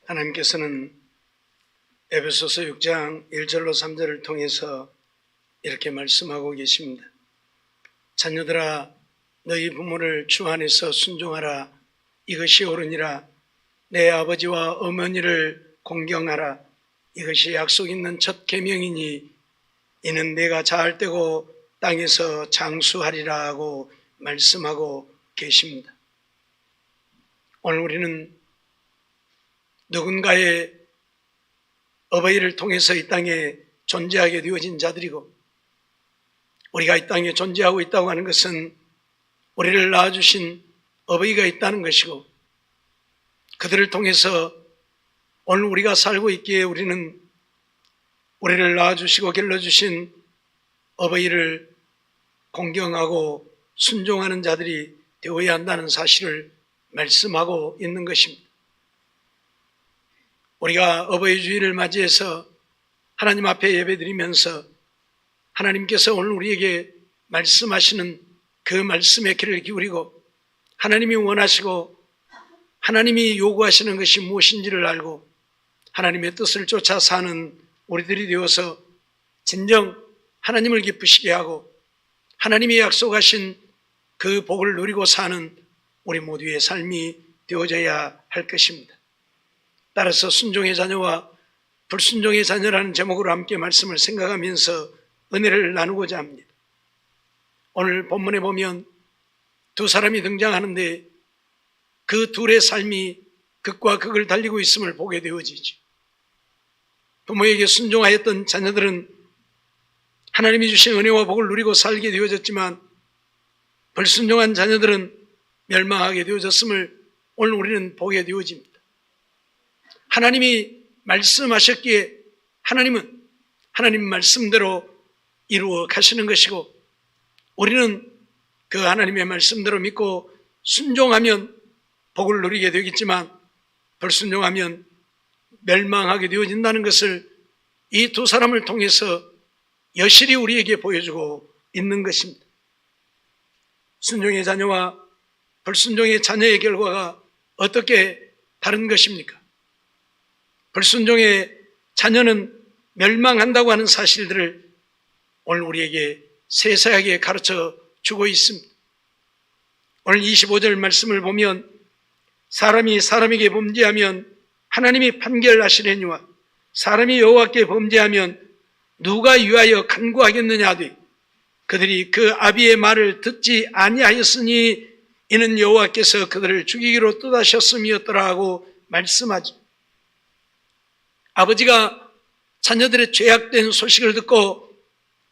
하나님께서는 에베소서 6장 1절로 3절을 통해서 이렇게 말씀하고 계십니다. 자녀들아, 너희 부모를 주 안에서 순종하라. 이것이 옳으니라. 내 아버지와 어머니를 공경하라. 이것이 약속 있는 첫 계명이니 이는 내가 자할 때고 땅에서 장수하리라 하고 말씀하고 계십니다. 오늘 우리는 누군가의 어버이를 통해서 이 땅에 존재하게 되어진 자들이고, 우리가 이 땅에 존재하고 있다고 하는 것은 우리를 낳아주신 어버이가 있다는 것이고, 그들을 통해서 오늘 우리가 살고 있기에 우리는 우리를 낳아주시고 길러주신 어버이를 공경하고 순종하는 자들이 되어야 한다는 사실을 말씀하고 있는 것입니다. 우리가 어버이 주일을 맞이해서 하나님 앞에 예배드리면서 하나님께서 오늘 우리에게 말씀하시는 그 말씀의 귀를 기울이고, 하나님이 원하시고 하나님이 요구하시는 것이 무엇인지를 알고 하나님의 뜻을 쫓아 사는 우리들이 되어서 진정 하나님을 기쁘시게 하고 하나님이 약속하신 그 복을 누리고 사는 우리 모두의 삶이 되어져야 할 것입니다. 따라서 순종의 자녀와 불순종의 자녀라는 제목으로 함께 말씀을 생각하면서 은혜를 나누고자 합니다. 오늘 본문에 보면 두 사람이 등장하는데 그 둘의 삶이 극과 극을 달리고 있음을 보게 되어지죠. 부모에게 순종하였던 자녀들은 하나님이 주신 은혜와 복을 누리고 살게 되어졌지만, 불순종한 자녀들은 멸망하게 되어졌음을 오늘 우리는 보게 되어집니다. 하나님이 말씀하셨기에 하나님은 하나님 말씀대로 이루어 가시는 것이고, 우리는 그 하나님의 말씀대로 믿고 순종하면 복을 누리게 되겠지만 불순종하면 멸망하게 되어진다는 것을 이 두 사람을 통해서 여실히 우리에게 보여주고 있는 것입니다. 순종의 자녀와 불순종의 자녀의 결과가 어떻게 다른 것입니까? 불순종의 자녀는 멸망한다고 하는 사실들을 오늘 우리에게 세세하게 가르쳐 주고 있습니다. 오늘 25절 말씀을 보면 사람이 사람에게 범죄하면 하나님이 판결하시려니와 사람이 여호와께 범죄하면 누가 위하여 간구하겠느냐 하되 그들이 그 아비의 말을 듣지 아니하였으니 이는 여호와께서 그들을 죽이기로 뜻하셨음이었더라 하고 말씀하죠. 아버지가 자녀들의 죄악된 소식을 듣고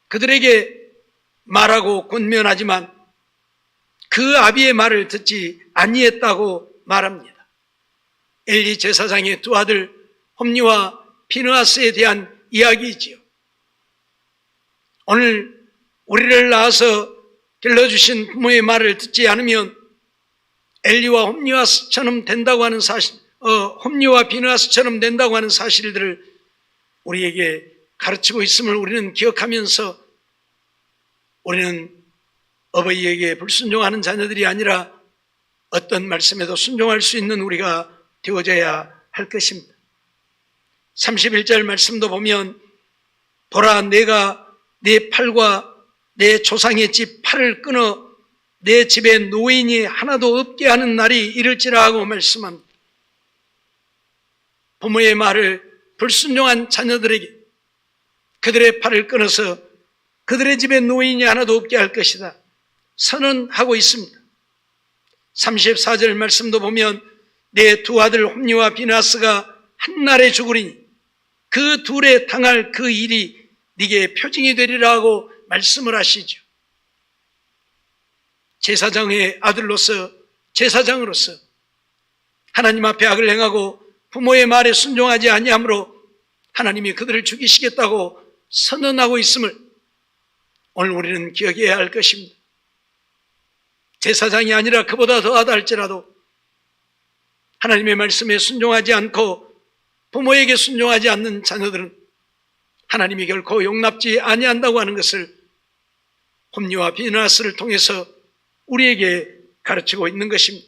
그들에게 말하고 권면하지만 그 아비의 말을 듣지 아니했다고 말합니다. 엘리 제사장의 두 아들 홈니와 비느하스에 대한 이야기이지요. 오늘 우리를 낳아서 길러주신 부모의 말을 듣지 않으면 엘리와 홈니와처럼 된다고 하는 사실, 홈니와 비느하스처럼 된다고 하는 사실들을 우리에게 가르치고 있음을 우리는 기억하면서 우리는 어버이에게 불순종하는 자녀들이 아니라 어떤 말씀에도 순종할 수 있는 우리가 되어져야 할 것입니다. 31절 말씀도 보면 보라, 내가 내 팔과 내 조상의 집 팔을 끊어 내 집에 노인이 하나도 없게 하는 날이 이를지라 하고 말씀합니다. 부모의 말을 불순종한 자녀들에게 그들의 팔을 끊어서 그들의 집에 노인이 하나도 없게 할 것이다 선언하고 있습니다. 34절 말씀도 보면 내 두 아들 홈니와 비느하스가 한날에 죽으리니 그 둘에 당할 그 일이 네게 표징이 되리라 하고 말씀을 하시죠. 제사장의 아들로서, 제사장으로서 하나님 앞에 악을 행하고 부모의 말에 순종하지 아니함으로 하나님이 그들을 죽이시겠다고 선언하고 있음을 오늘 우리는 기억해야 할 것입니다. 제사장이 아니라 그보다 더하다 할지라도 하나님의 말씀에 순종하지 않고 부모에게 순종하지 않는 자녀들은 하나님이 결코 용납지 아니한다고 하는 것을 홈니와 비느하스를 통해서 우리에게 가르치고 있는 것입니다.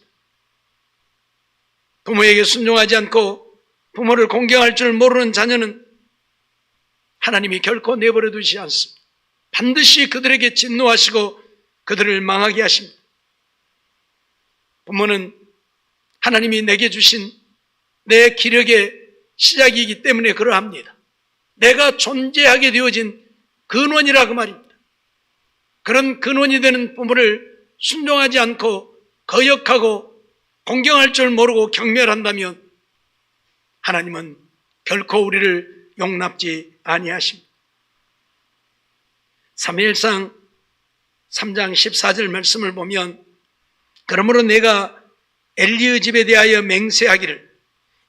부모에게 순종하지 않고 부모를 공경할 줄 모르는 자녀는 하나님이 결코 내버려 두지 않습니다. 반드시 그들에게 진노하시고 그들을 망하게 하십니다. 부모는 하나님이 내게 주신 내 기력의 시작이기 때문에 그러합니다. 내가 존재하게 되어진 근원이라 그 말입니다. 그런 근원이 되는 부모를 순종하지 않고 거역하고 공경할 줄 모르고 경멸한다면 하나님은 결코 우리를 용납지 아니하십니다. 사무엘상 3장 14절 말씀을 보면 그러므로 내가 엘리의 집에 대하여 맹세하기를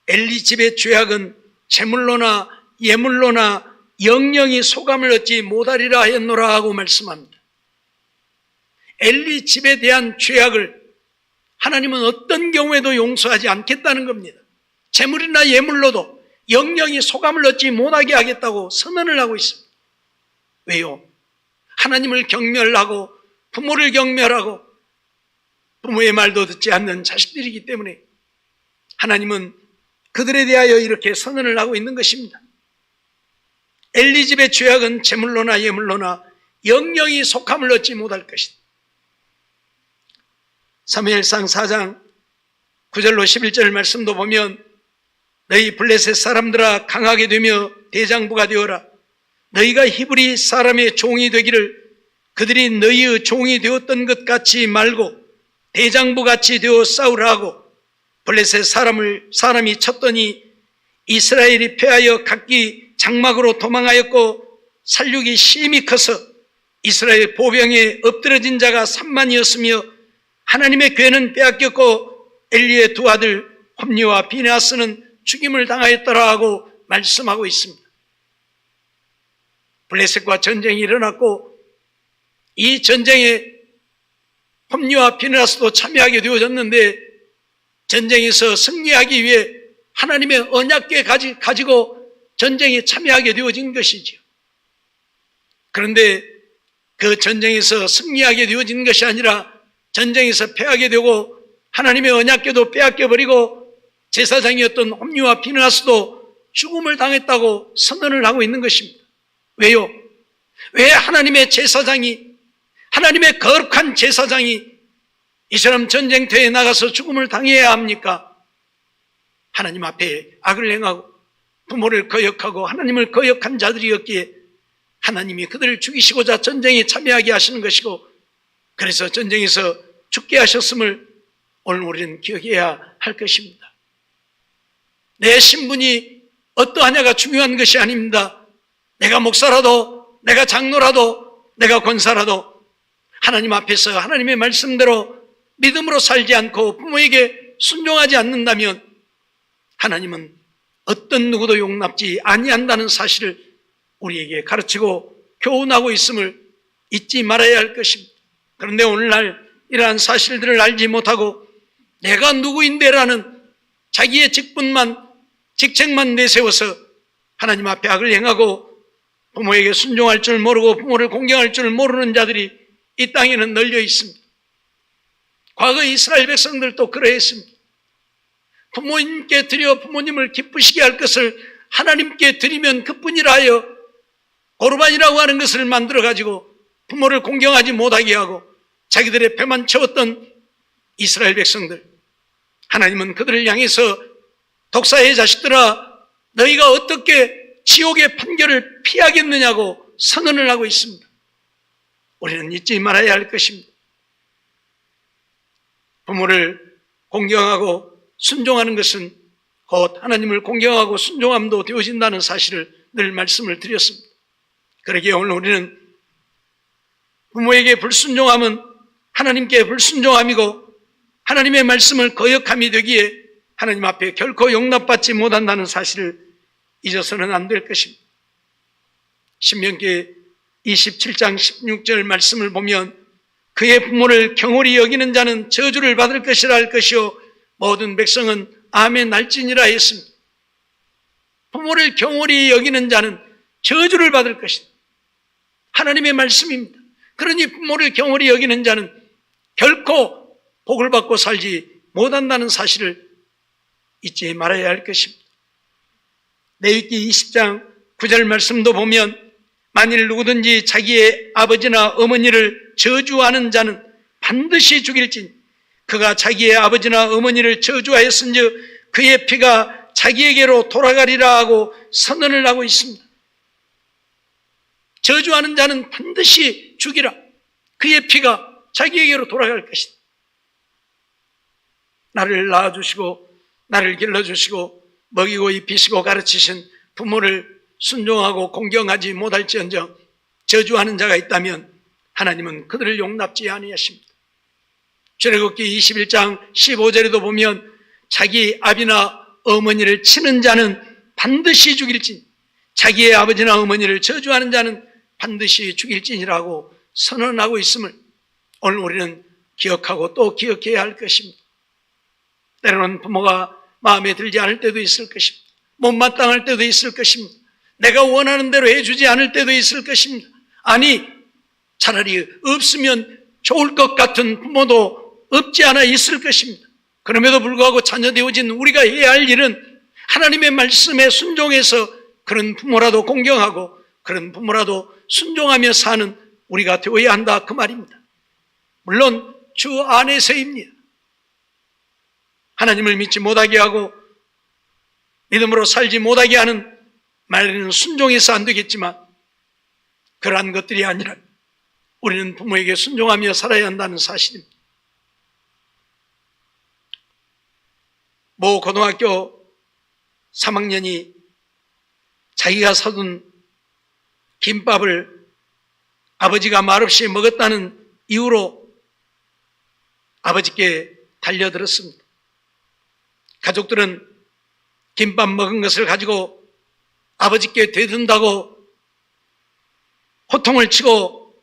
엘리 집의 죄악은 제물로나 예물로나 영영이 소감을 얻지 못하리라 하였노라 하고 말씀합니다. 엘리 집에 대한 죄악을 하나님은 어떤 경우에도 용서하지 않겠다는 겁니다. 제물이나 예물로도 영영이 소감을 얻지 못하게 하겠다고 선언을 하고 있습니다. 왜요? 하나님을 경멸하고 부모를 경멸하고 부모의 말도 듣지 않는 자식들이기 때문에 하나님은 그들에 대하여 이렇게 선언을 하고 있는 것입니다. 엘리 집의 죄악은 제물로나 예물로나 영영이 속함을 얻지 못할 것이다. 사무엘상 4장 9절로 11절 말씀도 보면 너희 블레셋 사람들아 강하게 되며 대장부가 되어라. 너희가 히브리 사람의 종이 되기를 그들이 너희의 종이 되었던 것 같이 말고 대장부같이 되어 싸우라 하고 블레셋 사람이 쳤더니 이스라엘이 패하여 각기 장막으로 도망하였고 살육이 심히 커서 이스라엘 보병에 엎드러진 자가 3만이었으며 하나님의 괴는 빼앗겼고 엘리의 두 아들 홈니와 비느하스는 죽임을 당하였더라 하고 말씀하고 있습니다. 블레셋과 전쟁이 일어났고 이 전쟁에 홈니와 비느하스도 참여하게 되어졌는데 전쟁에서 승리하기 위해 하나님의 언약궤 가지고 전쟁에 참여하게 되어진 것이지요. 그런데 그 전쟁에서 승리하게 되어진 것이 아니라 전쟁에서 패하게 되고 하나님의 언약궤도 빼앗겨버리고 제사장이었던 홈니와 비느하스도 죽음을 당했다고 선언을 하고 있는 것입니다. 왜요? 왜 하나님의 제사장이 하나님의 거룩한 제사장이 이처럼 전쟁터에 나가서 죽음을 당해야 합니까? 하나님 앞에 악을 행하고 부모를 거역하고 하나님을 거역한 자들이었기에 하나님이 그들을 죽이시고자 전쟁에 참여하게 하시는 것이고 그래서 전쟁에서 죽게 하셨음을 오늘 우리는 기억해야 할 것입니다. 내 신분이 어떠하냐가 중요한 것이 아닙니다. 내가 목사라도 내가 장로라도 내가 권사라도 하나님 앞에서 하나님의 말씀대로 믿음으로 살지 않고 부모에게 순종하지 않는다면 하나님은 어떤 누구도 용납지 아니한다는 사실을 우리에게 가르치고 교훈하고 있음을 잊지 말아야 할 것입니다. 그런데 오늘날 이러한 사실들을 알지 못하고 내가 누구인데라는 자기의 직책만 내세워서 하나님 앞에 악을 행하고 부모에게 순종할 줄 모르고 부모를 공경할 줄 모르는 자들이 이 땅에는 널려 있습니다. 과거 이스라엘 백성들도 그러했습니다. 부모님께 드려 부모님을 기쁘시게 할 것을 하나님께 드리면 그뿐이라 하여 고르반이라고 하는 것을 만들어가지고 부모를 공경하지 못하게 하고 자기들의 배만 채웠던 이스라엘 백성들, 하나님은 그들을 향해서 독사의 자식들아 너희가 어떻게 지옥의 판결을 피하겠느냐고 선언을 하고 있습니다. 우리는 잊지 말아야 할 것입니다. 부모를 공경하고 순종하는 것은 곧 하나님을 공경하고 순종함도 되어진다는 사실을 늘 말씀을 드렸습니다. 그러기에 오늘 우리는 부모에게 불순종함은 하나님께 불순종함이고 하나님의 말씀을 거역함이 되기에 하나님 앞에 결코 용납받지 못한다는 사실을 잊어서는 안 될 것입니다. 신명기 27장 16절 말씀을 보면 그의 부모를 경홀히 여기는 자는 저주를 받을 것이라 할 것이요 모든 백성은 아멘 날지니라 했습니다. 부모를 경홀히 여기는 자는 저주를 받을 것이다. 하나님의 말씀입니다. 그러니 부모를 경홀히 여기는 자는 결코 복을 받고 살지 못한다는 사실을 잊지 말아야 할 것입니다. 레위기 20장 9절 말씀도 보면 만일 누구든지 자기의 아버지나 어머니를 저주하는 자는 반드시 죽일지니 그가 자기의 아버지나 어머니를 저주하였은즉 그의 피가 자기에게로 돌아가리라 하고 선언을 하고 있습니다. 저주하는 자는 반드시 죽이라. 그의 피가 자기에게로 돌아갈 것이다. 나를 낳아주시고 나를 길러주시고 먹이고 입히시고 가르치신 부모를 순종하고 공경하지 못할지언정 저주하는 자가 있다면 하나님은 그들을 용납지 아니하십니다. 출애굽기 21장 15절에도 보면 자기 아비나 어머니를 치는 자는 반드시 죽일지니 자기의 아버지나 어머니를 저주하는 자는 반드시 죽일지니라고 선언하고 있음을 오늘 우리는 기억하고 또 기억해야 할 것입니다. 때로는 부모가 마음에 들지 않을 때도 있을 것입니다. 못마땅할 때도 있을 것입니다. 내가 원하는 대로 해주지 않을 때도 있을 것입니다. 아니, 차라리 없으면 좋을 것 같은 부모도 없지 않아 있을 것입니다. 그럼에도 불구하고 자녀되어진 우리가 해야 할 일은 하나님의 말씀에 순종해서 그런 부모라도 공경하고 그런 부모라도 순종하며 사는 우리가 되어야 한다 그 말입니다. 물론 주 안에서입니다. 하나님을 믿지 못하게 하고 믿음으로 살지 못하게 하는 말에는 순종해서 안 되겠지만 그러한 것들이 아니라 우리는 부모에게 순종하며 살아야 한다는 사실입니다. 모 고등학교 3학년이 자기가 사둔 김밥을 아버지가 말없이 먹었다는 이유로 아버지께 달려들었습니다. 가족들은 김밥 먹은 것을 가지고 아버지께 되든다고 호통을 치고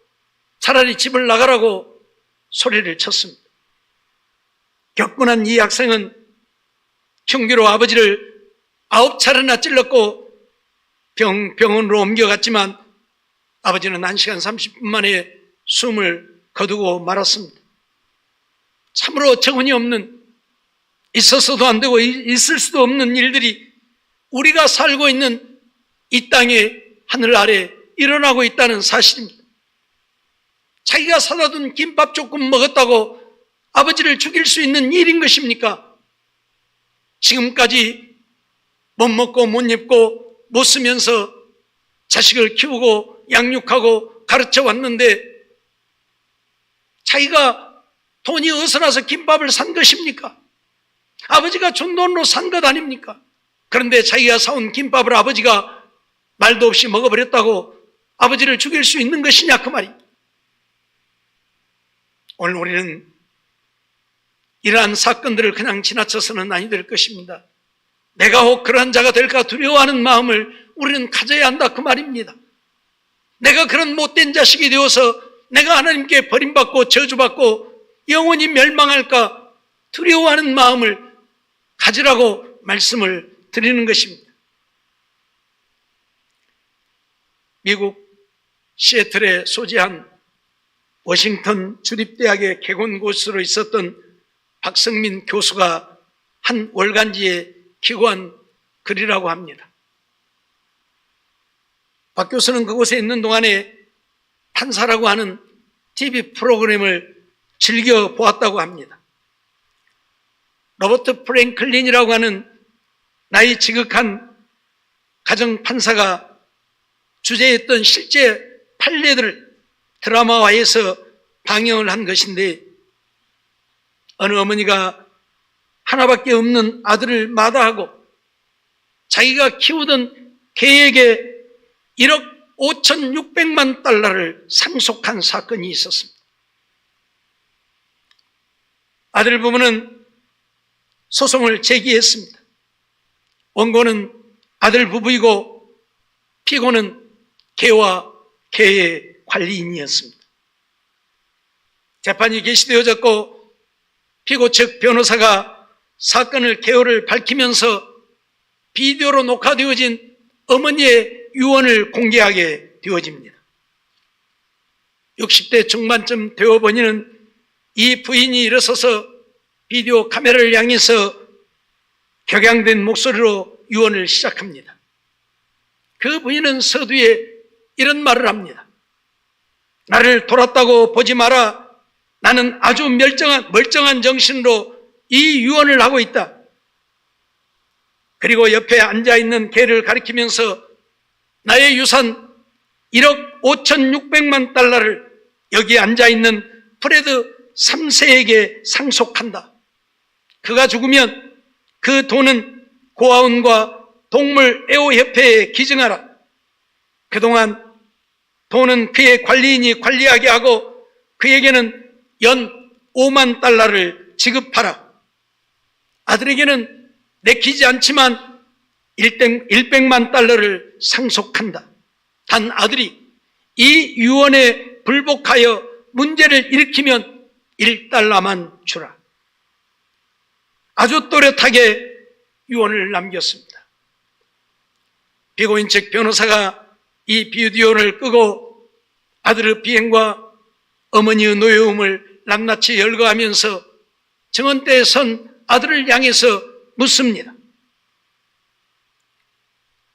차라리 집을 나가라고 소리를 쳤습니다. 격분한 이 학생은 흉기로 아버지를 9차례나 찔렀고 병원으로 옮겨갔지만 아버지는 1시간 30분 만에 숨을 거두고 말았습니다. 참으로 정언이 없는, 있어서도 안 되고 있을 수도 없는 일들이 우리가 살고 있는 이 땅의 하늘 아래 일어나고 있다는 사실입니다. 자기가 사다 둔 김밥 조금 먹었다고 아버지를 죽일 수 있는 일인 것입니까? 지금까지 못 먹고 못 입고 못 쓰면서 자식을 키우고 양육하고 가르쳐 왔는데 자기가 돈이 어디서 나서 김밥을 산 것입니까? 아버지가 준 돈으로 산 것 아닙니까? 그런데 자기가 사온 김밥을 아버지가 말도 없이 먹어버렸다고 아버지를 죽일 수 있는 것이냐 그 말입니다. 오늘 우리는 이러한 사건들을 그냥 지나쳐서는 아니 될 것입니다. 내가 혹 그러한 자가 될까 두려워하는 마음을 우리는 가져야 한다 그 말입니다. 내가 그런 못된 자식이 되어서 내가 하나님께 버림받고 저주받고 영원히 멸망할까 두려워하는 마음을 가지라고 말씀을 드리는 것입니다. 미국 시애틀에 소재한 워싱턴 주립대학의 개건고수로 있었던 박성민 교수가 한 월간지에 기고한 글이라고 합니다. 박 교수는 그곳에 있는 동안에 판사라고 하는 TV 프로그램을 즐겨 보았다고 합니다. 로버트 프랭클린이라고 하는 나이 지극한 가정판사가 주재했던 실제 판례들을 드라마화해서 방영을 한 것인데 어느 어머니가 하나밖에 없는 아들을 마다하고 자기가 키우던 개에게 1억 5,600만 달러를 상속한 사건이 있었습니다. 아들 부부는 소송을 제기했습니다. 원고는 아들 부부이고 피고는 개와 개의 관리인이었습니다. 재판이 개시되어졌고 피고 측 변호사가 사건을 개요를 밝히면서 비디오로 녹화되어진 어머니의 유언을 공개하게 되어집니다. 60대 중반쯤 되어보니는 이 부인이 일어서서 비디오 카메라를 향해서 격양된 목소리로 유언을 시작합니다. 그 부인은 서두에 이런 말을 합니다. 나를 돌았다고 보지 마라. 나는 아주 멀쩡한 정신으로 이 유언을 하고 있다. 그리고 옆에 앉아있는 개를 가리키면서 나의 유산 1억 5,600만 달러를 여기 앉아있는 프레드 3세에게 상속한다. 그가 죽으면 그 돈은 고아원과 동물 애호협회에 기증하라. 그동안 돈은 그의 관리인이 관리하게 하고 그에게는 연 5만 달러를 지급하라. 아들에게는 내키지 않지만 100만 달러를 상속한다. 단 아들이 이 유언에 불복하여 문제를 일으키면 1달러만 주라. 아주 또렷하게 유언을 남겼습니다. 피고인 측 변호사가 이 비디오를 끄고 아들의 비행과 어머니의 노여움을 낱낱이 열거하면서 정언대에 선 아들을 향해서 묻습니다.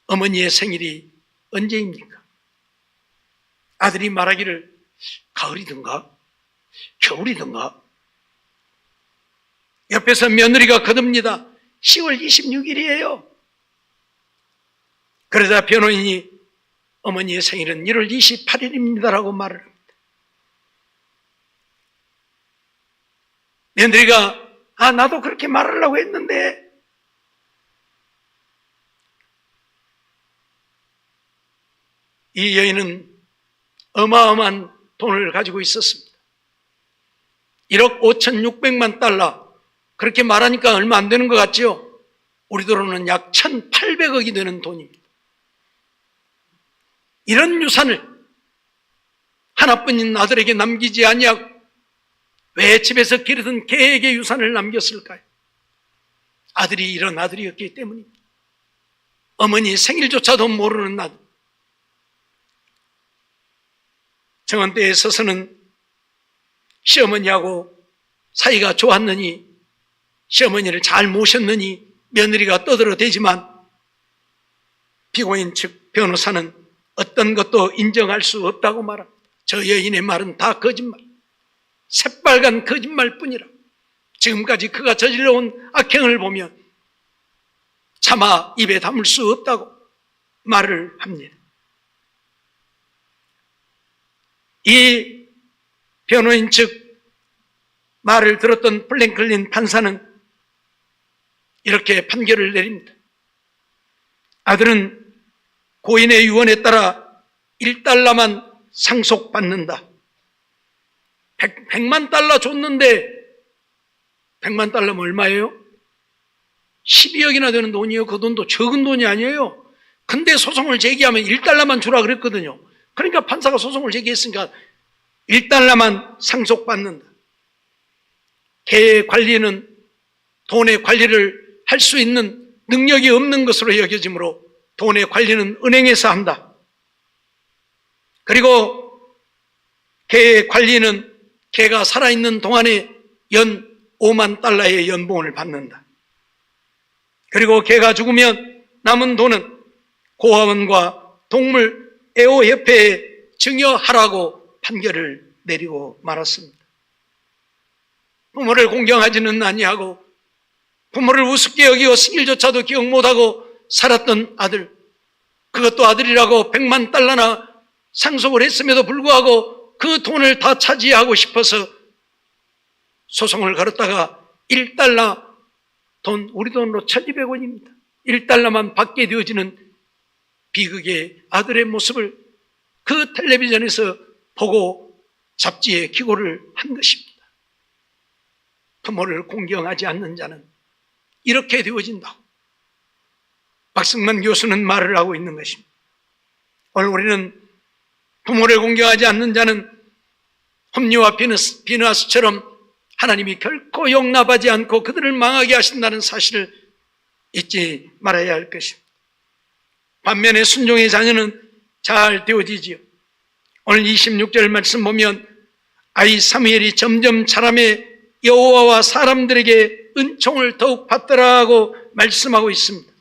어머니의 생일이 언제입니까? 아들이 말하기를 가을이든가 겨울이든가. 옆에서 며느리가 거듭니다. 10월 26일이에요. 그러자 변호인이 어머니의 생일은 1월 28일입니다라고 말을 합니다. 며느리가 나도 그렇게 말하려고 했는데 이 여인은 어마어마한 돈을 가지고 있었습니다. 1억 5,600만 달러. 그렇게 말하니까 얼마 안 되는 것 같죠? 우리 돈으로는 약 1,800억이 되는 돈입니다. 이런 유산을 하나뿐인 아들에게 남기지 아니하고 왜 집에서 기르던 개에게 유산을 남겼을까요? 아들이 이런 아들이었기 때문입니다. 어머니 생일조차도 모르는 아들. 정원대에 서서는 시어머니하고 사이가 좋았느니 시어머니를 잘 모셨느니 며느리가 떠들어대지만 피고인 측 변호사는 어떤 것도 인정할 수 없다고 말합니다. 저 여인의 말은 다 거짓말, 새빨간 거짓말뿐이라. 지금까지 그가 저질러온 악행을 보면 차마 입에 담을 수 없다고 말을 합니다. 이 변호인 측 말을 들었던 플랭클린 판사는 이렇게 판결을 내립니다. 아들은 고인의 유언에 따라 1달러만 상속받는다. 100만 달러 줬는데 100만 달러면 얼마예요? 12억이나 되는 돈이에요. 그 돈도 적은 돈이 아니에요. 근데 소송을 제기하면 1달러만 주라 그랬거든요. 그러니까 판사가 소송을 제기했으니까 1달러만 상속받는다. 개의 관리는 돈의 관리를 할 수 있는 능력이 없는 것으로 여겨지므로 돈의 관리는 은행에서 한다. 그리고 개의 관리는 개가 살아있는 동안에 연 5만 달러의 연봉을 받는다. 그리고 개가 죽으면 남은 돈은 고아원과 동물 애호협회에 증여하라고 판결을 내리고 말았습니다. 부모를 공경하지는 아니하고 부모를 우습게 여기고 생일조차도 기억 못하고 살았던 아들, 그것도 아들이라고 100만 달러나 상속을 했음에도 불구하고 그 돈을 다 차지하고 싶어서 소송을 걸었다가 1달러 돈, 우리 돈으로 1,200원입니다. 1달러만 받게 되어지는 비극의 아들의 모습을 그 텔레비전에서 보고 잡지에 기고를 한 것입니다. 부모를 공경하지 않는 자는 이렇게 되어진다. 박승만 교수는 말을 하고 있는 것입니다. 오늘 우리는 부모를 공경하지 않는 자는 홈리와 비느하스처럼 하나님이 결코 용납하지 않고 그들을 망하게 하신다는 사실을 잊지 말아야 할 것입니다. 반면에 순종의 자녀는 잘 되어지지요. 오늘 26절 말씀 보면 아이 사무엘이 점점 자라매 여호와와 사람들에게 은총을 더욱 받더라 하고 말씀하고 있습니다.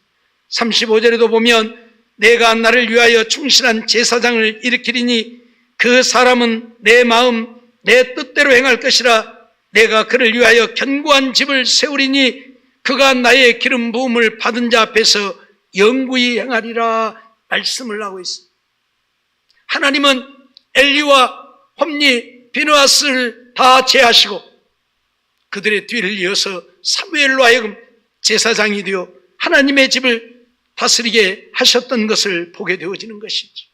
35절에도 보면 내가 나를 위하여 충실한 제사장을 일으키리니 그 사람은 내 마음 내 뜻대로 행할 것이라. 내가 그를 위하여 견고한 집을 세우리니 그가 나의 기름 부음을 받은 자 앞에서 영구히 행하리라 말씀을 하고 있습니다. 하나님은 엘리와 홈리, 비느하스를 다 제하시고 그들의 뒤를 이어서 사무엘로 하여금 제사장이 되어 하나님의 집을 다스리게 하셨던 것을 보게 되어지는 것이죠.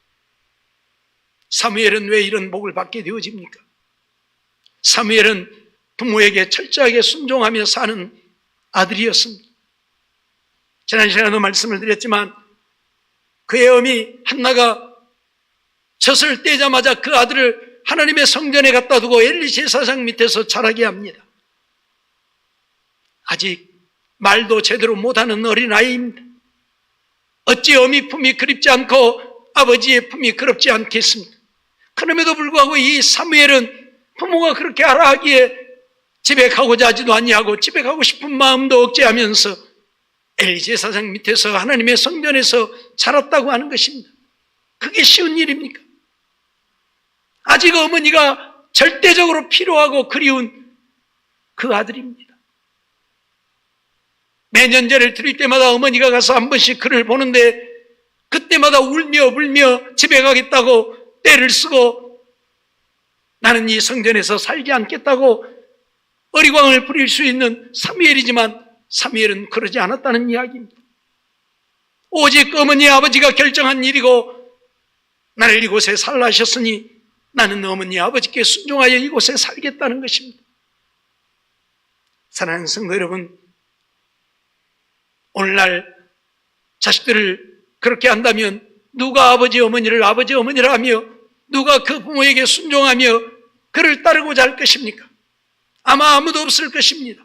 사무엘은 왜 이런 복을 받게 되어집니까? 사무엘은 부모에게 철저하게 순종하며 사는 아들이었습니다. 지난 시간에도 말씀을 드렸지만 그의 어미 한나가 젖을 떼자마자 그 아들을 하나님의 성전에 갖다 두고 엘리 제사장 밑에서 자라게 합니다. 아직 말도 제대로 못하는 어린아이입니다. 어찌 어미 품이 그립지 않고 아버지의 품이 그립지 않겠습니까? 그럼에도 불구하고 이 사무엘은 부모가 그렇게 하라 하기에 집에 가고자 하지도 아니하고 집에 가고 싶은 마음도 억제하면서 엘리 제사장 밑에서 하나님의 성전에서 자랐다고 하는 것입니다. 그게 쉬운 일입니까? 아직 어머니가 절대적으로 필요하고 그리운 그 아들입니다. 매년 제를 드릴 때마다 어머니가 가서 한 번씩 그를 보는데 그때마다 울며 불며 집에 가겠다고 떼를 쓰고 나는 이 성전에서 살지 않겠다고 어리광을 부릴 수 있는 사무엘이지만 사무엘은 그러지 않았다는 이야기입니다. 오직 어머니 아버지가 결정한 일이고 나를 이곳에 살라 하셨으니 나는 어머니 아버지께 순종하여 이곳에 살겠다는 것입니다. 사랑하는 성도 여러분, 오늘날 자식들을 그렇게 한다면 누가 아버지 어머니를 아버지 어머니라 하며 누가 그 부모에게 순종하며 그를 따르고자 할 것입니까? 아마 아무도 없을 것입니다.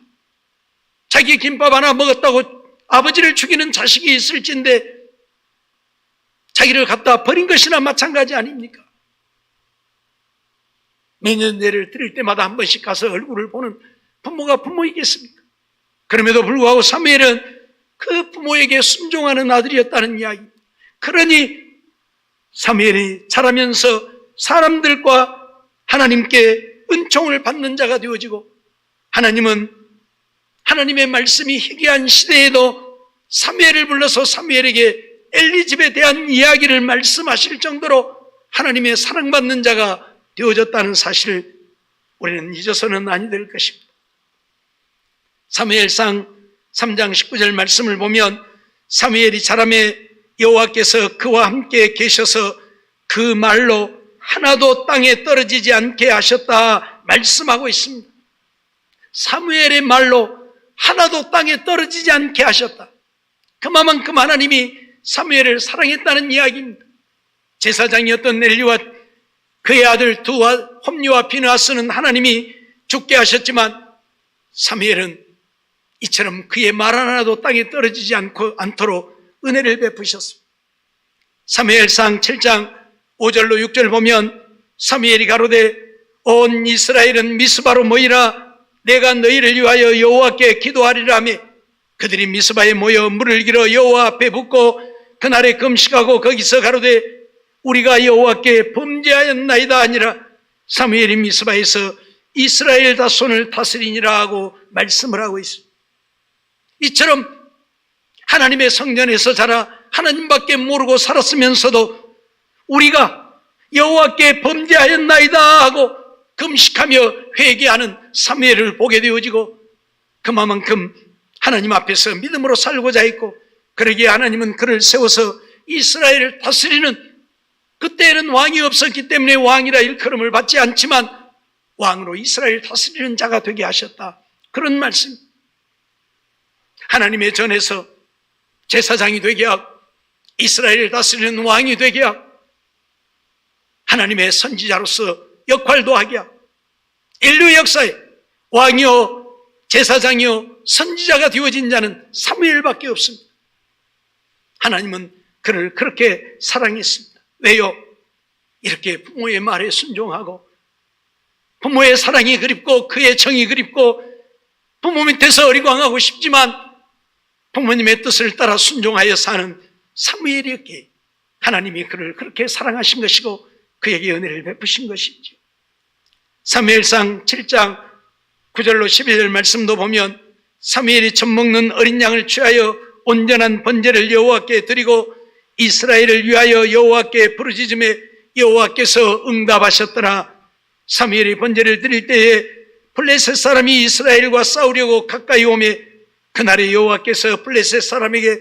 자기 김밥 하나 먹었다고 아버지를 죽이는 자식이 있을진데 자기를 갖다 버린 것이나 마찬가지 아닙니까? 매년 예를 드릴 때마다 한 번씩 가서 얼굴을 보는 부모가 부모이겠습니까? 그럼에도 불구하고 사무엘은 그 부모에게 순종하는 아들이었다는 이야기. 그러니 사무엘이 자라면서 사람들과 하나님께 은총을 받는 자가 되어지고 하나님은 하나님의 말씀이 희귀한 시대에도 사무엘을 불러서 사무엘에게 엘리 집에 대한 이야기를 말씀하실 정도로 하나님의 사랑받는 자가 되어졌다는 사실을 우리는 잊어서는 아니 될 것입니다. 사무엘상 3장 19절 말씀을 보면 사무엘이 자라매 여호와께서 그와 함께 계셔서 그 말로 하나도 땅에 떨어지지 않게 하셨다 말씀하고 있습니다. 사무엘의 말로 하나도 땅에 떨어지지 않게 하셨다. 그만큼 하나님이 사무엘을 사랑했다는 이야기입니다. 제사장이었던 엘리와 그의 아들 홈리와 비느하스는 하나님이 죽게 하셨지만 사무엘은 이처럼 그의 말 하나도 땅에 떨어지지 않도록 은혜를 베푸셨습니다. 사무엘상 7장 5절로 6절 보면 사무엘이 가로되 온 이스라엘은 미스바로 모이라. 내가 너희를 위하여 여호와께 기도하리라며 그들이 미스바에 모여 물을 길어 여호와 앞에 붓고 그날에 금식하고 거기서 가로되 우리가 여호와께 범죄하였나이다 아니라 사무엘이 미스바에서 이스라엘 다손을 다스리니라 하고 말씀을 하고 있습니다. 이처럼 하나님의 성전에서 자라 하나님밖에 모르고 살았으면서도 우리가 여호와께 범죄하였나이다 하고 금식하며 회개하는 사무엘을 보게 되어지고 그만큼 하나님 앞에서 믿음으로 살고자 했고 그러기에 하나님은 그를 세워서 이스라엘을 다스리는 그때에는 왕이 없었기 때문에 왕이라 일컬음을 받지 않지만 왕으로 이스라엘을 다스리는 자가 되게 하셨다. 그런 말씀. 하나님의 전에서 제사장이 되게 하고 이스라엘을 다스리는 왕이 되게 하고 하나님의 선지자로서 역할도 하게 하고 인류 역사에 왕이요 제사장이요 선지자가 되어진 자는 사무엘밖에 없습니다. 하나님은 그를 그렇게 사랑했습니다. 왜요? 이렇게 부모의 말에 순종하고 부모의 사랑이 그립고 그의 정이 그립고 부모 밑에서 어리광하고 싶지만 부모님의 뜻을 따라 순종하여 사는 사무엘이었기에 하나님이 그를 그렇게 사랑하신 것이고 그에게 은혜를 베푸신 것이죠. 사무엘상 7장 9절로 12절 말씀도 보면 사무엘이 젖먹는 어린 양을 취하여 온전한 번제를 여호와께 드리고 이스라엘을 위하여 여호와께 부르짖음에 여호와께서 응답하셨더라. 사무엘이 번제를 드릴 때에 블레셋 사람이 이스라엘과 싸우려고 가까이 오매 그날에 여호와께서 블레셋 사람에게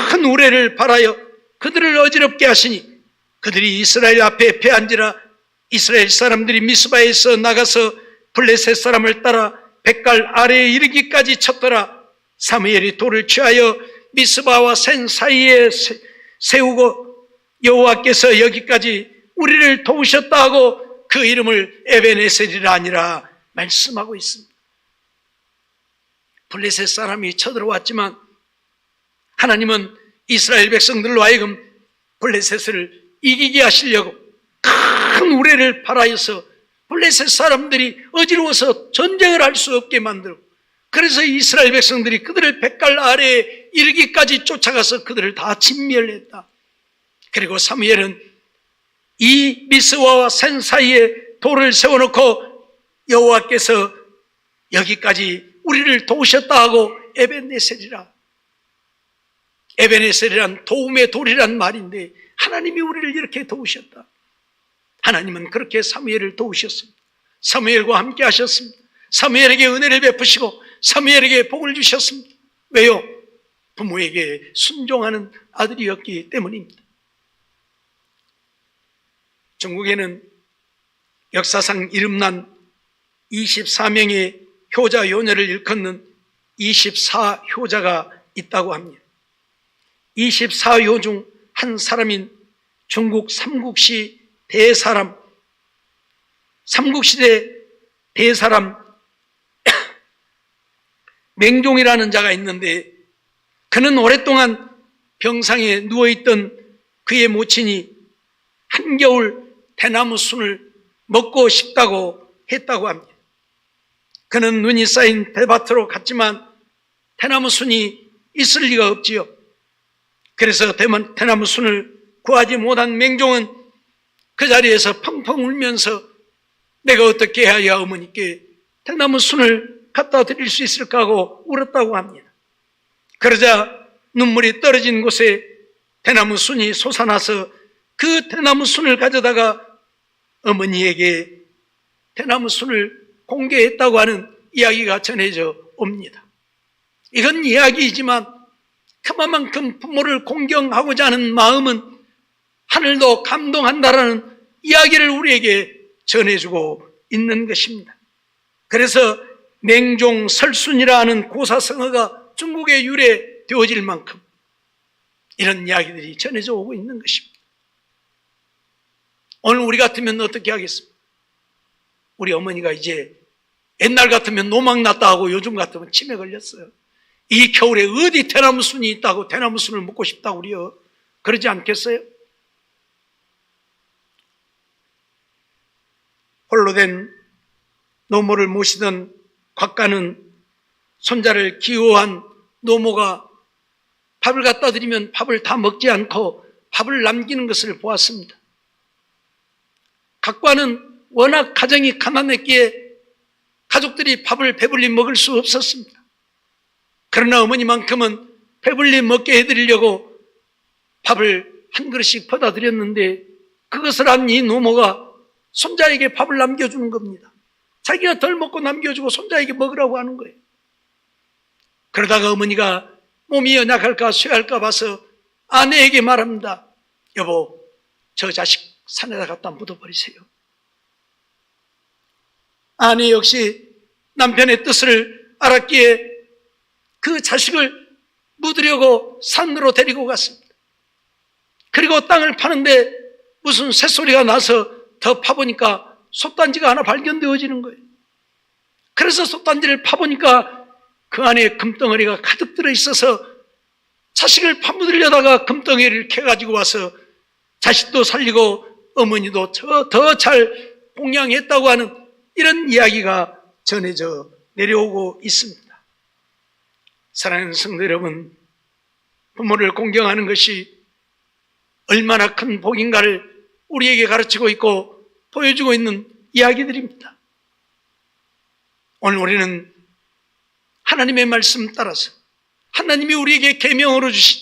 큰 우레를 발하여 그들을 어지럽게 하시니 그들이 이스라엘 앞에 패한지라. 이스라엘 사람들이 미스바에서 나가서 블레셋 사람을 따라 백갈 아래에 이르기까지 쳤더라. 사무엘이 돌을 취하여 미스바와 센 사이에 세우고 여호와께서 여기까지 우리를 도우셨다 하고 그 이름을 에벤에셀이라 아니라 말씀하고 있습니다. 블레셋 사람이 쳐들어왔지만 하나님은 이스라엘 백성들로 하여금 블레셋을 이기게 하시려고 큰 우레를 발하여서 블레셋 사람들이 어지러워서 전쟁을 할 수 없게 만들고, 그래서 이스라엘 백성들이 그들을 백갈 아래에 이르기까지 쫓아가서 그들을 다 진멸했다. 그리고 사무엘은 이 미스와와 센 사이에 돌을 세워놓고 여호와께서 여기까지 우리를 도우셨다 하고 에벤에셀이라. 에벤에셀이란 도움의 돌이란 말인데 하나님이 우리를 이렇게 도우셨다. 하나님은 그렇게 사무엘을 도우셨습니다. 사무엘과 함께 하셨습니다. 사무엘에게 은혜를 베푸시고 사무엘에게 복을 주셨습니다. 왜요? 부모에게 순종하는 아들이었기 때문입니다. 중국에는 역사상 이름난 24명의 효자 요녀를 일컫는 24효자가 있다고 합니다. 24요 중 한 사람인 중국 삼국시 대사람, 삼국시대 대사람 맹종이라는 자가 있는데, 그는 오랫동안 병상에 누워있던 그의 모친이 한겨울 대나무 순을 먹고 싶다고 했다고 합니다. 그는 눈이 쌓인 대밭으로 갔지만 대나무 순이 있을 리가 없지요. 그래서 대나무 순을 구하지 못한 맹종은 그 자리에서 펑펑 울면서 내가 어떻게 해야 어머니께 대나무 순을 갖다 드릴 수 있을까 하고 울었다고 합니다. 그러자 눈물이 떨어진 곳에 대나무 순이 솟아나서 그 대나무 순을 가져다가 어머니에게 대나무 순을 공개했다고 하는 이야기가 전해져 옵니다. 이건 이야기이지만 그만큼 부모를 공경하고자 하는 마음은 하늘도 감동한다라는 이야기를 우리에게 전해주고 있는 것입니다. 그래서 맹종 설순이라 하는 고사성어가 중국에 유래되어질 만큼 이런 이야기들이 전해져 오고 있는 것입니다. 오늘 우리 같으면 어떻게 하겠습니까? 우리 어머니가 이제 옛날 같으면 노막 났다 하고 요즘 같으면 치매 걸렸어요. 이 겨울에 어디 대나무 순이 있다고 대나무 순을 먹고 싶다고 우리요. 그러지 않겠어요? 홀로 된 노모를 모시던 곽가는 손자를 기호한 노모가 밥을 갖다 드리면 밥을 다 먹지 않고 밥을 남기는 것을 보았습니다. 곽가는 워낙 가정이 가난했기에 가족들이 밥을 배불리 먹을 수 없었습니다. 그러나 어머니만큼은 배불리 먹게 해드리려고 밥을 한 그릇씩 퍼다 드렸는데 그것을 안 이 노모가 손자에게 밥을 남겨주는 겁니다. 자기가 덜 먹고 남겨주고 손자에게 먹으라고 하는 거예요. 그러다가 어머니가 몸이 연약할까 쇠할까 봐서 아내에게 말합니다. 여보, 저 자식 산에다 갖다 묻어버리세요. 아내 역시 남편의 뜻을 알았기에 그 자식을 묻으려고 산으로 데리고 갔습니다. 그리고 땅을 파는데 무슨 새소리가 나서 더 파보니까 솥단지가 하나 발견되어지는 거예요. 그래서 솥단지를 파보니까 그 안에 금덩어리가 가득 들어있어서 자식을 파묻으려다가 금덩어리를 캐가지고 와서 자식도 살리고 어머니도 더 잘 공양했다고 하는 이런 이야기가 전해져 내려오고 있습니다. 사랑하는 성도 여러분, 부모를 공경하는 것이 얼마나 큰 복인가를 우리에게 가르치고 있고 보여주고 있는 이야기들입니다. 오늘 우리는 하나님의 말씀 따라서 하나님이 우리에게 계명으로 주신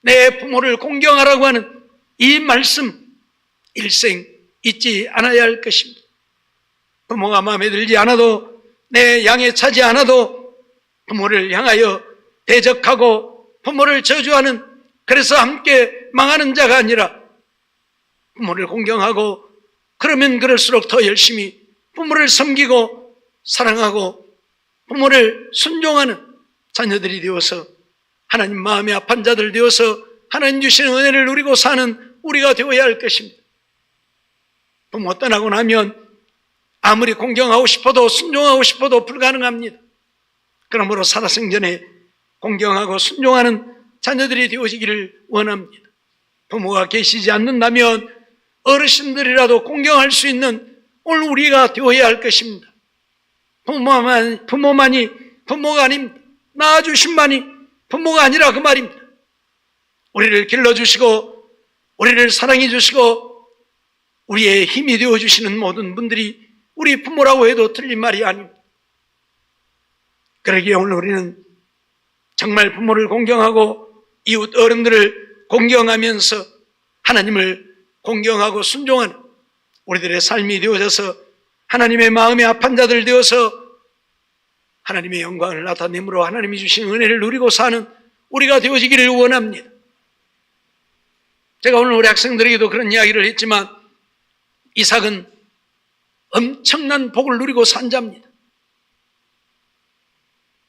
내 부모를 공경하라고 하는 이 말씀 일생 잊지 않아야 할 것입니다. 부모가 마음에 들지 않아도, 내 양에 차지 않아도 부모를 향하여 대적하고 부모를 저주하는, 그래서 함께 망하는 자가 아니라 부모를 공경하고, 그러면 그럴수록 더 열심히 부모를 섬기고 사랑하고 부모를 순종하는 자녀들이 되어서 하나님 마음에 합한 자들 되어서 하나님 주시는 은혜를 누리고 사는 우리가 되어야 할 것입니다. 부모 떠나고 나면 아무리 공경하고 싶어도 순종하고 싶어도 불가능합니다. 그러므로 살아생전에 공경하고 순종하는 자녀들이 되어지기를 원합니다. 부모가 계시지 않는다면 어르신들이라도 공경할 수 있는 오늘 우리가 되어야 할 것입니다. 부모만이 부모가 아닙니다. 낳아주신 분이 부모가 아니라 그 말입니다. 우리를 길러주시고 우리를 사랑해 주시고 우리의 힘이 되어주시는 모든 분들이 우리 부모라고 해도 틀린 말이 아닙니다. 그러기에 오늘 우리는 정말 부모를 공경하고 이웃 어른들을 공경하면서 하나님을 공경하고 순종하는 우리들의 삶이 되어져서 하나님의 마음에 합한 자들 되어서 하나님의 영광을 나타내므로 하나님이 주신 은혜를 누리고 사는 우리가 되어지기를 원합니다. 제가 오늘 우리 학생들에게도 그런 이야기를 했지만 이삭은 엄청난 복을 누리고 산 자입니다.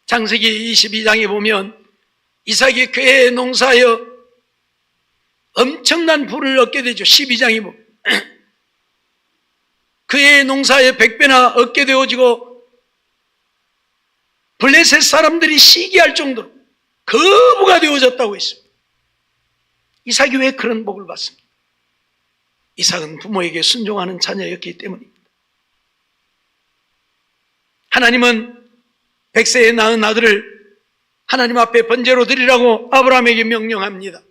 창세기 22장에 보면 이삭이 궤에 농사하여 엄청난 부를 얻게 되죠. 12장에 보면 그의 농사에 100배나 얻게 되어지고 블레셋 사람들이 시기할 정도로 거부가 되어졌다고 했습니다. 이삭이 왜 그런 복을 받습니까? 이삭은 부모에게 순종하는 자녀였기 때문입니다. 하나님은 100세에 낳은 아들을 하나님 앞에 번제로 드리라고 아브라함에게 명령합니다.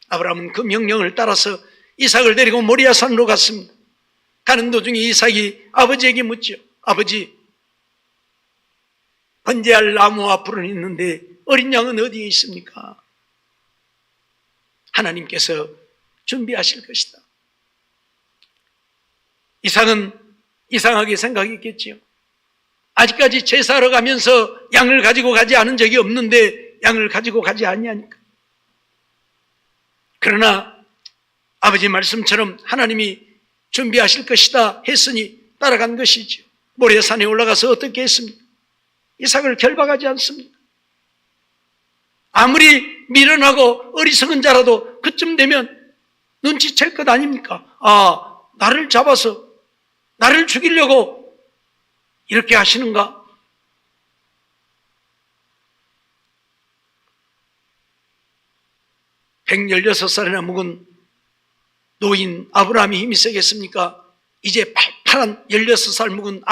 아브라함은 그 명령을 따라서 이삭을 데리고 모리아산으로 갔습니다. 가는 도중에 이삭이 아버지에게 묻죠. 아버지, 번제할 나무와 불은 있는데 어린 양은 어디에 있습니까? 하나님께서 준비하실 것이다. 이삭은 이상하게 생각했겠지요. 아직까지 제사하러 가면서 양을 가지고 가지 않은 적이 없는데 양을 가지고 가지 않냐니까. 그러나 아버지 말씀처럼 하나님이 준비하실 것이다 했으니 따라간 것이죠. 모리아산에 올라가서 어떻게 했습니까? 이삭을 결박하지 않습니다. 아무리 미련하고 어리석은 자라도 그쯤 되면 눈치챌 것 아닙니까? 아, 나를 잡아서 나를 죽이려고 이렇게 하시는가? (116살이나) 묵은 노인 아브라함이 힘이 세겠습니까? 이제 팔팔한 16살 묵은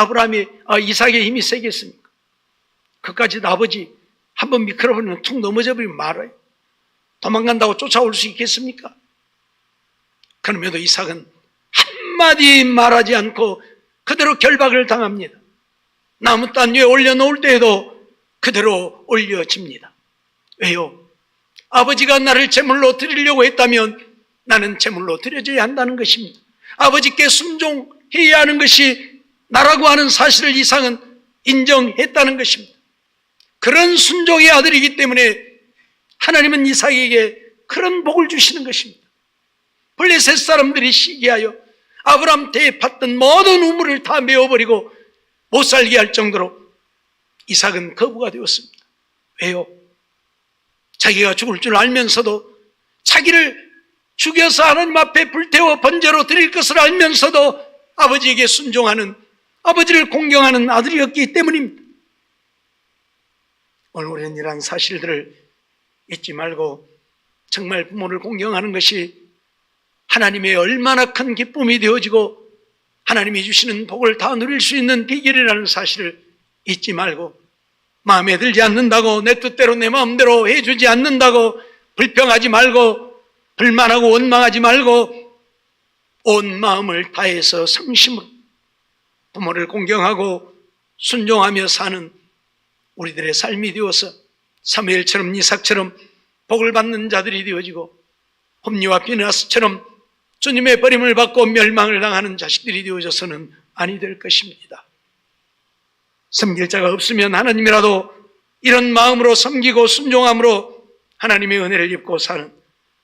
이삭의 힘이 세겠습니까? 그까지도 아버지 한번 미끄러버리면 툭 넘어져 버리면 말아요. 도망간다고 쫓아올 수 있겠습니까? 그럼에도 이삭은 한마디 말하지 않고 그대로 결박을 당합니다. 나무 단 위에 올려놓을 때에도 그대로 올려집니다. 왜요? 아버지가 나를 제물로 드리려고 했다면 나는 제물로 드려져야 한다는 것입니다. 아버지께 순종해야 하는 것이 나라고 하는 사실을 이삭은 인정했다는 것입니다. 그런 순종의 아들이기 때문에 하나님은 이삭에게 그런 복을 주시는 것입니다. 블레셋 사람들이 시기하여 아브라함 때에 팠던 모든 우물을 다 메워버리고 못 살게 할 정도로 이삭은 거부가 되었습니다. 왜요? 자기가 죽을 줄 알면서도 자기를 죽여서 하나님 앞에 불태워 번제로 드릴 것을 알면서도 아버지에게 순종하는, 아버지를 공경하는 아들이었기 때문입니다. 오늘 우리는 이러한 사실들을 잊지 말고 정말 부모를 공경하는 것이 하나님의 얼마나 큰 기쁨이 되어지고 하나님이 주시는 복을 다 누릴 수 있는 비결이라는 사실을 잊지 말고, 마음에 들지 않는다고 내 뜻대로 내 마음대로 해주지 않는다고 불평하지 말고 불만하고 원망하지 말고 온 마음을 다해서 성심으로 부모를 공경하고 순종하며 사는 우리들의 삶이 되어서 사무엘처럼 이삭처럼 복을 받는 자들이 되어지고 홈리와 비느하스처럼 주님의 버림을 받고 멸망을 당하는 자식들이 되어져서는 아니 될 것입니다. 섬길 자가 없으면 하나님이라도 이런 마음으로 섬기고 순종함으로 하나님의 은혜를 입고 사는,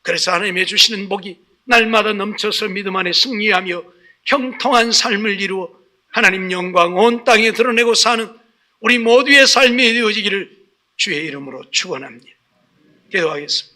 그래서 하나님의 주시는 복이 날마다 넘쳐서 믿음 안에 승리하며 형통한 삶을 이루어 하나님 영광 온 땅에 드러내고 사는 우리 모두의 삶이 되어지기를 주의 이름으로 축원합니다. 기도하겠습니다.